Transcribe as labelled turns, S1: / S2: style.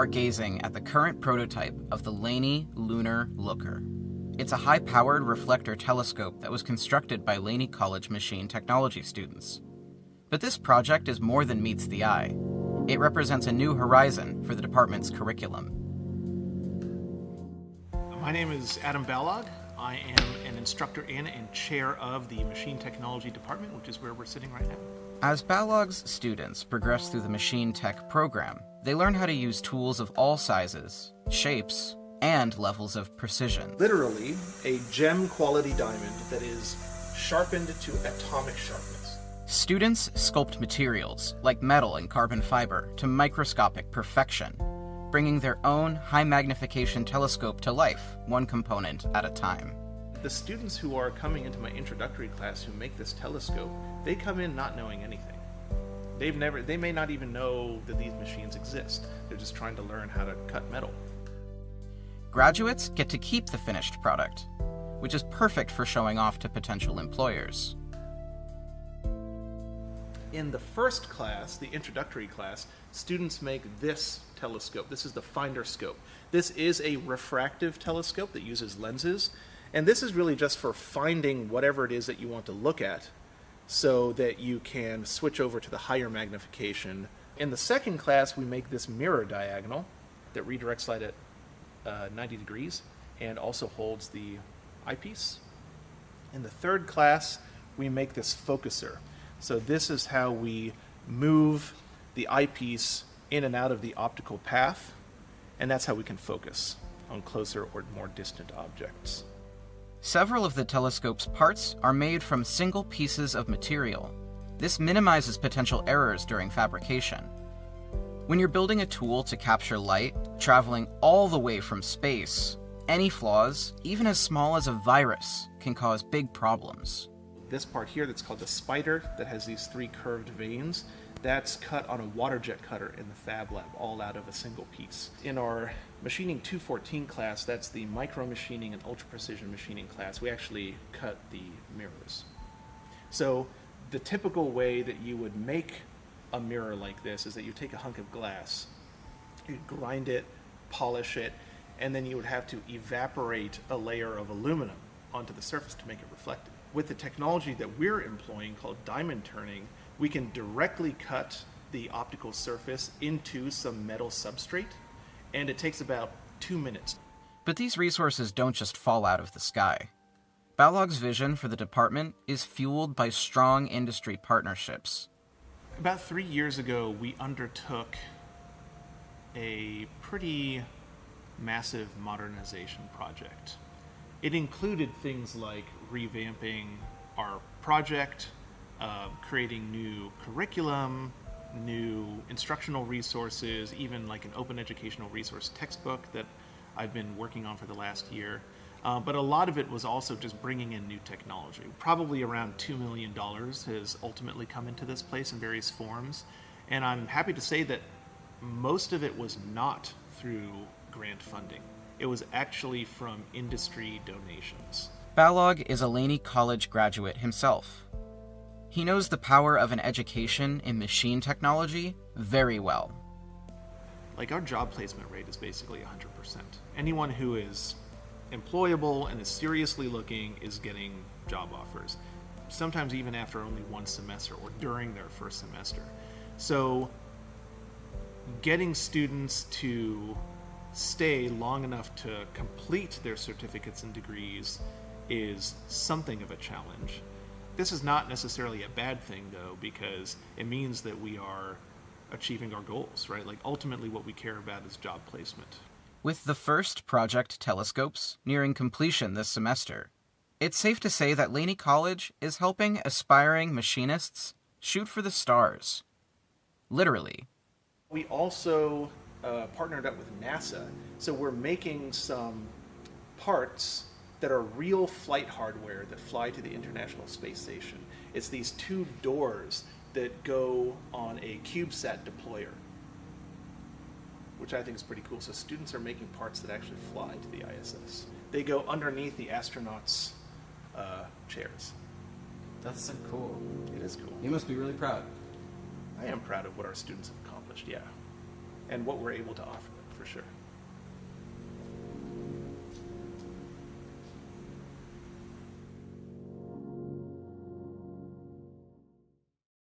S1: are gazing at the current prototype of the Laney Lunar Looker. It's a high-powered reflector telescope that was constructed by Laney College machine technology students. But this project is more than meets the eye. It represents a new horizon for the department's curriculum.
S2: My name is Adam Balogh. I am an instructor and chair of the Machine Technology Department, which is where we're sitting right now.
S1: As Balogh's students progress through the Machine Tech program, they learn how to use tools of all sizes, shapes, and levels of precision.
S3: Literally, a gem-quality diamond that is sharpened to atomic sharpness.
S1: Students sculpt materials, like metal and carbon fiber, to microscopic perfection, bringing their own high-magnification telescope to life, one component at a time.
S2: The students who are coming into my introductory class who make this telescope, they come in not knowing anything. They may not even know that these machines exist. They're just trying to learn how to cut metal.
S1: Graduates get to keep the finished product, which is perfect for showing off to potential employers.
S2: In the first class, the introductory class, students make this telescope. This is the finder scope. This is a refractive telescope that uses lenses, and this is really just for finding whatever it is that you want to look at so that you can switch over to the higher magnification. In the second class, we make this mirror diagonal that redirects light at 90 degrees and also holds the eyepiece. In the third class, we make this focuser. So this is how we move the eyepiece in and out of the optical path, and that's how we can focus on closer or more distant objects.
S1: Several of the telescope's parts are made from single pieces of material. This minimizes potential errors during fabrication. When you're building a tool to capture light, traveling all the way from space, any flaws, even as small as a virus, can cause big problems.
S2: This part here that's called the spider, that has these three curved veins, that's cut on a water jet cutter in the Fab Lab, all out of a single piece. In our Machining 214 class, that's the micro machining and ultra precision machining class, we actually cut the mirrors. So the typical way that you would make a mirror like this is that you take a hunk of glass, you grind it, polish it, and then you would have to evaporate a layer of aluminum onto the surface to make it reflective. With the technology that we're employing called diamond turning, we can directly cut the optical surface into some metal substrate, and it takes about 2 minutes.
S1: But these resources don't just fall out of the sky. Balogh's vision for the department is fueled by strong industry partnerships.
S2: About 3 years ago, we undertook a pretty massive modernization project. It included things like revamping our project, creating new curriculum, new instructional resources, even like an open educational resource textbook that I've been working on for the last year. But a lot of it was also just bringing in new technology. Probably around $2 million has ultimately come into this place in various forms. And I'm happy to say that most of it was not through grant funding. It was actually from industry donations.
S1: Balogh is a Laney College graduate himself. He knows the power of an education in machine technology very well.
S2: Like, our job placement rate is basically 100%. Anyone who is employable and is seriously looking is getting job offers, sometimes even after only one semester or during their first semester. So getting students to stay long enough to complete their certificates and degrees is something of a challenge. This is not necessarily a bad thing, though, because it means that we are achieving our goals, right? Like, ultimately what we care about is job placement.
S1: With the first project telescopes nearing completion this semester, it's safe to say that Laney College is helping aspiring machinists shoot for the stars. Literally.
S2: We also partnered up with NASA, so we're making some parts that are real flight hardware that fly to the International Space Station. It's these two doors that go on a CubeSat deployer, which I think is pretty cool. So students are making parts that actually fly to the ISS. They go underneath the astronauts' chairs.
S4: That's so cool.
S2: It is cool.
S4: You must be really proud.
S2: I am proud of what our students have accomplished, yeah, and what we're able to offer them. for sure.